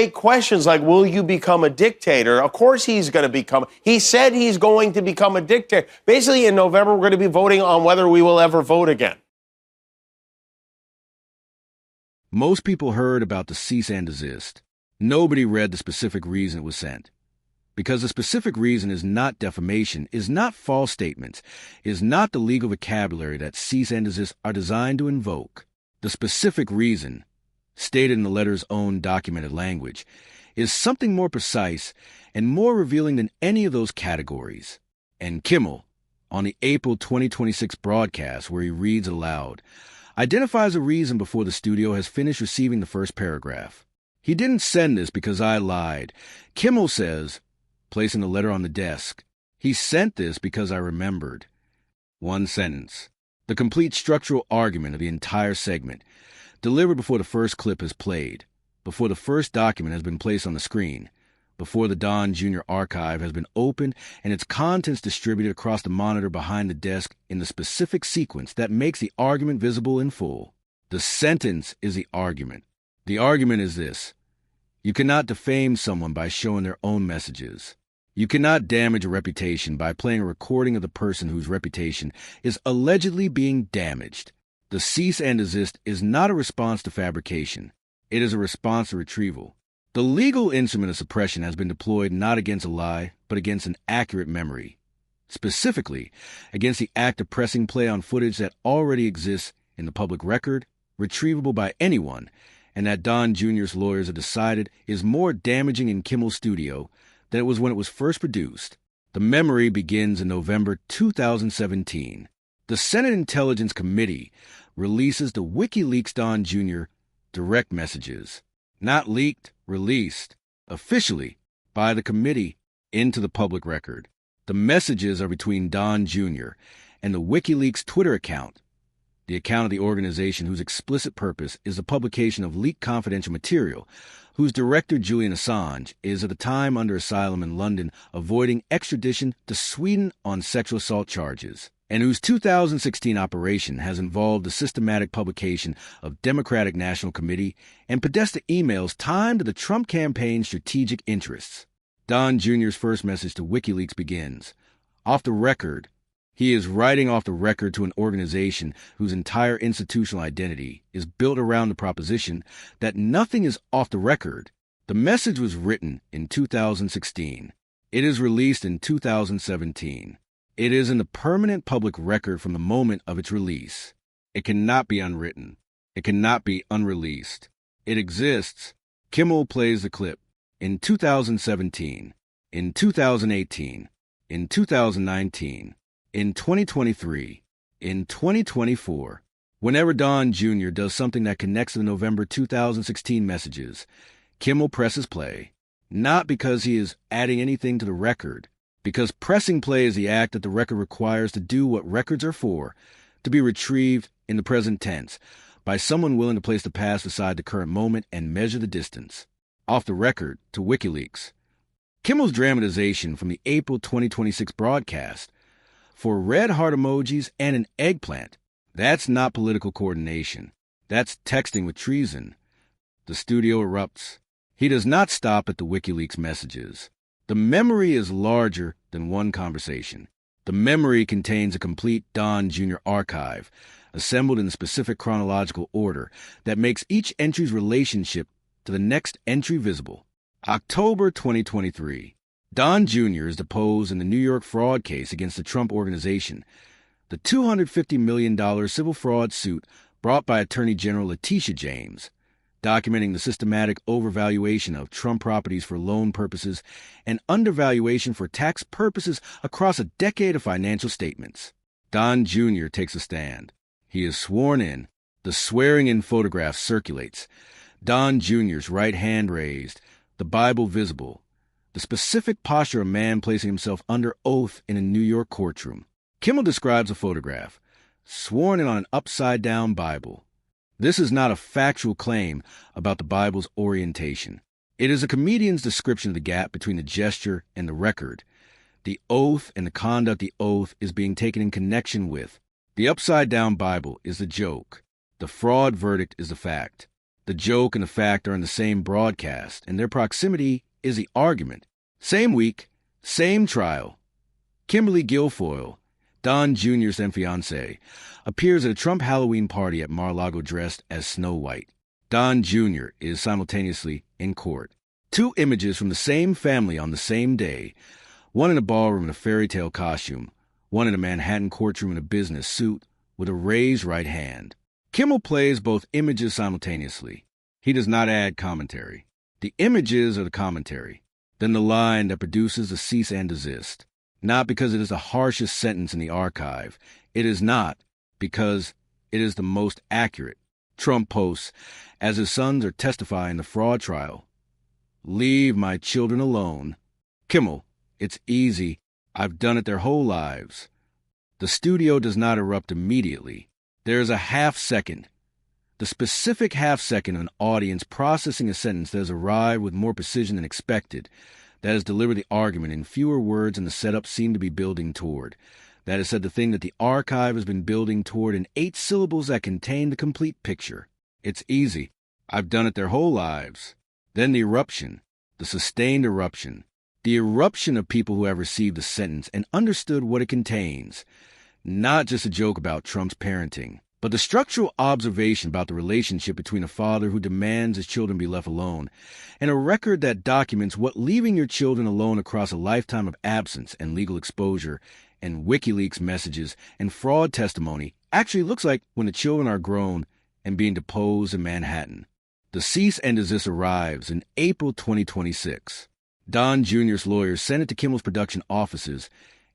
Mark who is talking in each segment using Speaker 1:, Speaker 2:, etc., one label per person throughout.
Speaker 1: questions like, will you become a dictator? Of course he's going to become. He said he's going to become a dictator. Basically, in November, we're going to be voting on whether we will ever vote again.
Speaker 2: Most people heard about the cease and desist. Nobody read the specific reason it was sent. Because the specific reason is not defamation, is not false statements, is not the legal vocabulary that cease and desist are designed to invoke. The specific reason, stated in the letter's own documented language, is something more precise and more revealing than any of those categories. And Kimmel, on the April 2026 broadcast where he reads aloud, identifies a reason before the studio has finished receiving the first paragraph. He didn't send this because I lied. Kimmel says, placing the letter on the desk, he sent this because I remembered. One sentence. The complete structural argument of the entire segment, delivered before the first clip has played, before the first document has been placed on the screen, before the Don Jr. archive has been opened and its contents distributed across the monitor behind the desk in the specific sequence that makes the argument visible in full. The sentence is the argument. The argument is this. You cannot defame someone by showing their own messages. You cannot damage a reputation by playing a recording of the person whose reputation is allegedly being damaged. The cease and desist is not a response to fabrication. It is a response to retrieval. The legal instrument of suppression has been deployed not against a lie, but against an accurate memory. Specifically, against the act of pressing play on footage that already exists in the public record, retrievable by anyone, and that Don Jr.'s lawyers have decided is more damaging in Kimmel's studio than it was when it was first produced. The memory begins in November 2017. The Senate Intelligence Committee releases the WikiLeaks Don Jr. direct messages, not leaked, released, officially by the committee into the public record. The messages are between Don Jr. and the WikiLeaks Twitter account, the account of the organization whose explicit purpose is the publication of leaked confidential material, whose director, Julian Assange, is at the time under asylum in London avoiding extradition to Sweden on sexual assault charges, and whose 2016 operation has involved the systematic publication of Democratic National Committee and Podesta emails timed to the Trump campaign's strategic interests. Don Jr.'s first message to WikiLeaks begins, off the record. He is writing off the record to an organization whose entire institutional identity is built around the proposition that nothing is off the record. The message was written in 2016. It is released in 2017. It is in the permanent public record from the moment of its release. It cannot be unwritten. It cannot be unreleased. It exists. Kimmel plays the clip. In 2017, in 2018, in 2019, in 2023, in 2024, whenever Don Jr. does something that connects to the November 2016 messages, Kimmel presses play, not because he is adding anything to the record, because pressing play is the act that the record requires to do what records are for, to be retrieved in the present tense, by someone willing to place the past beside the current moment and measure the distance. Off the record to WikiLeaks. Kimmel's dramatization from the April 2026 broadcast for red heart emojis and an eggplant, that's not political coordination. That's texting with treason. The studio erupts. He does not stop at the WikiLeaks messages. The memory is larger than one conversation. The memory contains a complete Don Jr. archive, assembled in a specific chronological order that makes each entry's relationship to the next entry visible. October 2023. Don Jr. is deposed in the New York fraud case against the Trump Organization, the $250 million civil fraud suit brought by Attorney General Letitia James, documenting the systematic overvaluation of Trump properties for loan purposes and undervaluation for tax purposes across a decade of financial statements. Don Jr. takes a stand. He is sworn in. The swearing-in photograph circulates. Don Jr.'s right hand raised, the Bible visible, the specific posture of a man placing himself under oath in a New York courtroom. Kimmel describes a photograph, sworn in on an upside-down Bible. This is not a factual claim about the Bible's orientation. It is a comedian's description of the gap between the gesture and the record. The oath and the conduct the oath is being taken in connection with. The upside-down Bible is the joke. The fraud verdict is the fact. The joke and the fact are in the same broadcast, and their proximity is the argument. Same week, same trial. Kimberly Guilfoyle, Don Jr.'s then fiancée, appears at a Trump Halloween party at Mar-a-Lago dressed as Snow White. Don Jr. is simultaneously in court. Two images from the same family on the same day, one in a ballroom in a fairy tale costume, one in a Manhattan courtroom in a business suit with a raised right hand. Kimmel plays both images simultaneously. He does not add commentary. The images are the commentary, then the line that produces the cease and desist. Not because it is the harshest sentence in the archive. It is not, because it is the most accurate. Trump posts, as his sons are testifying in the fraud trial, "Leave my children alone." Kimmel, "It's easy. I've done it their whole lives." The studio does not erupt immediately. There is a half-second, the specific half-second of an audience processing a sentence that has arrived with more precision than expected, that has delivered the argument in fewer words than the setup seemed to be building toward, that has said the thing that the archive has been building toward in 8 syllables that contain the complete picture. It's easy. I've done it their whole lives. Then the eruption, the sustained eruption, the eruption of people who have received the sentence and understood what it contains. Not just a joke about Trump's parenting, but the structural observation about the relationship between a father who demands his children be left alone and a record that documents what leaving your children alone across a lifetime of absence and legal exposure and WikiLeaks messages and fraud testimony actually looks like when the children are grown and being deposed in Manhattan. The cease and desist arrives in April 2026. Don Jr.'s lawyers send it to Kimmel's production offices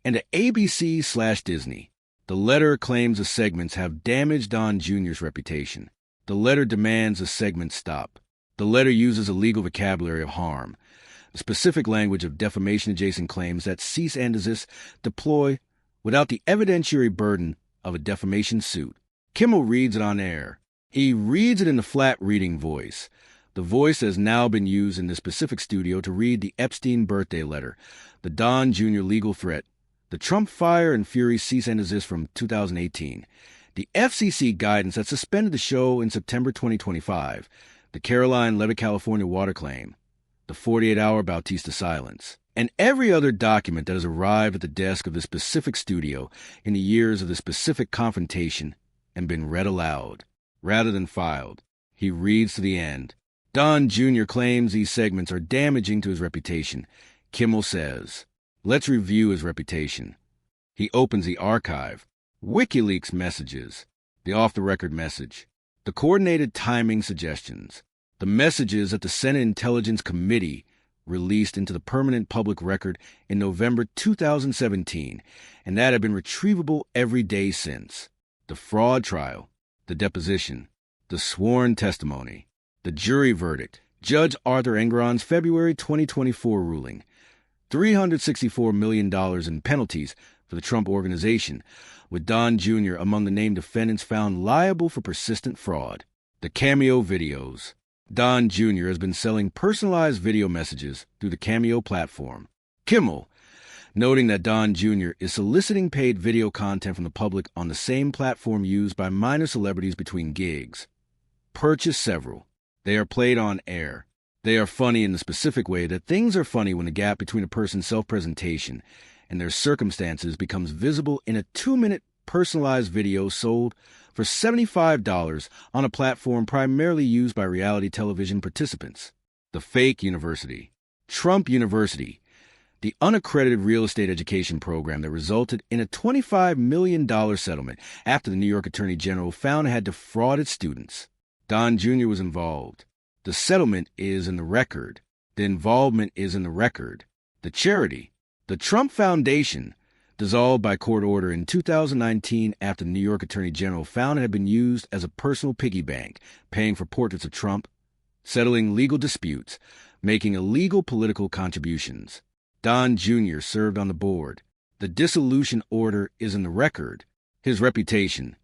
Speaker 2: and to ABC/Disney. The letter claims the segments have damaged Don Jr.'s reputation. The letter demands the segments stop. The letter uses a legal vocabulary of harm, the specific language of defamation-adjacent claims that cease and desist deploy without the evidentiary burden of a defamation suit. Kimmel reads it on air. He reads it in the flat reading voice, the voice that has now been used in this specific studio to read the Epstein birthday letter, the Don Jr. legal threat, the Trump Fire and Fury cease and desist from 2018, the FCC guidance that suspended the show in September 2025, the Caroline Levitt, California water claim, the 48-hour Bautista silence, and every other document that has arrived at the desk of this specific studio in the years of this specific confrontation and been read aloud, rather than filed. He reads to the end. Don Jr. claims these segments are damaging to his reputation. Kimmel says, "Let's review his reputation." He opens the archive, WikiLeaks messages, the off-the-record message, the coordinated timing suggestions, the messages that the Senate Intelligence Committee released into the permanent public record in November 2017, and that have been retrievable every day since. The fraud trial, the deposition, the sworn testimony, the jury verdict, Judge Arthur Engoron's February 2024 ruling, $364 million in penalties for the Trump Organization, with Don Jr. among the named defendants found liable for persistent fraud. The Cameo videos. Don Jr. has been selling personalized video messages through the Cameo platform. Kimmel, noting that Don Jr. is soliciting paid video content from the public on the same platform used by minor celebrities between gigs. Purchase several. They are played on air. They are funny in the specific way that things are funny when the gap between a person's self-presentation and their circumstances becomes visible in a 2-minute personalized video sold for $75 on a platform primarily used by reality television participants. The fake university. Trump University, the unaccredited real estate education program that resulted in a $25 million settlement after the New York Attorney General found it had defrauded students. Don Jr. was involved. The settlement is in the record. The involvement is in the record. The charity, the Trump Foundation, dissolved by court order in 2019 after the New York Attorney General found it had been used as a personal piggy bank, paying for portraits of Trump, settling legal disputes, making illegal political contributions. Don Jr. served on the board. The dissolution order is in the record. His reputation,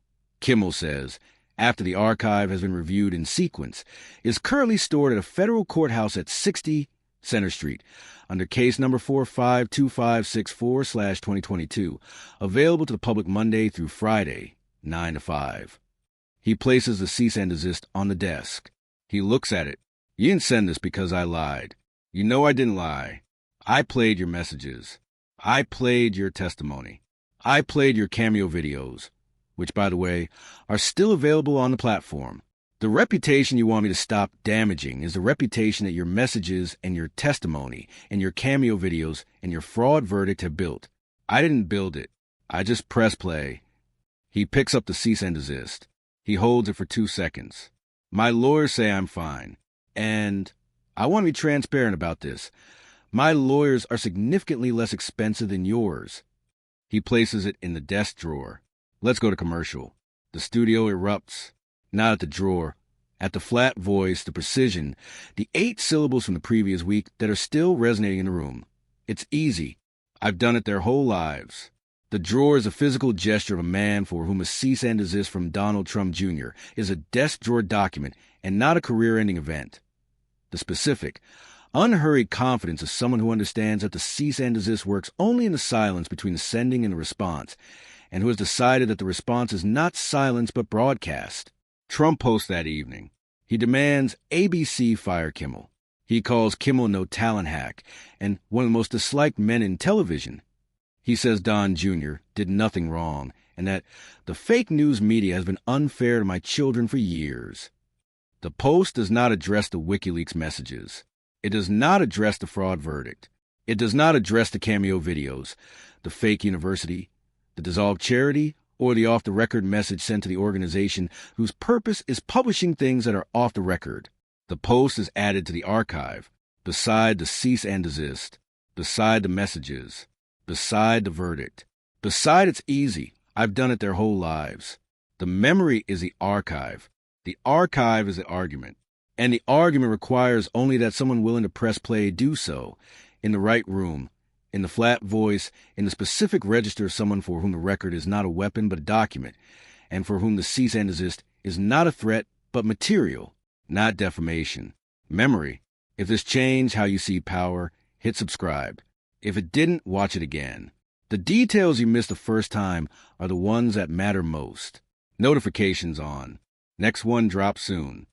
Speaker 2: Kimmel says, after the archive has been reviewed in sequence, is currently stored at a federal courthouse at 60 Center Street, under case number 452564/2022, available to the public Monday through Friday, 9 to 5. He places the cease and desist on the desk. He looks at it. You didn't send this because I lied. You know I didn't lie. I played your messages. I played your testimony. I played your cameo videos, which, by the way, are still available on the platform. The reputation you want me to stop damaging is the reputation that your messages and your testimony and your cameo videos and your fraud verdict have built. I didn't build it. I just press play. He picks up the cease and desist. He holds it for 2 seconds. My lawyers say I'm fine. And I want to be transparent about this. My lawyers are significantly less expensive than yours. He places it in the desk drawer. Let's go to commercial. The studio erupts. Not at the drawer. At the flat voice, the precision, the 8 syllables from the previous week that are still resonating in the room. It's easy. I've done it their whole lives. The drawer is a physical gesture of a man for whom a cease and desist from Donald Trump Jr. is a desk drawer document and not a career-ending event. The specific, unhurried confidence of someone who understands that the cease and desist works only in the silence between the sending and the response, and who has decided that the response is not silence but broadcast. Trump posts that evening. He demands ABC fire Kimmel. He calls Kimmel no talent hack and one of the most disliked men in television. He says Don Jr. did nothing wrong and that the fake news media has been unfair to my children for years. The Post does not address the WikiLeaks messages. It does not address the fraud verdict. It does not address the cameo videos, the fake university, the dissolved charity, or the off-the-record message sent to the organization whose purpose is publishing things that are off the record. The Post is added to the archive, beside the cease and desist, beside the messages, beside the verdict. Beside it's easy. I've done it their whole lives. The memory is the archive. The archive is the argument. And the argument requires only that someone willing to press play do so, in the right room, in the flat voice, in the specific register of someone for whom the record is not a weapon but a document, and for whom the cease and desist is not a threat but material, not defamation. Memory. If this changed how you see power, hit subscribe. If it didn't, watch it again. The details you missed the first time are the ones that matter most. Notifications on. Next one drops soon.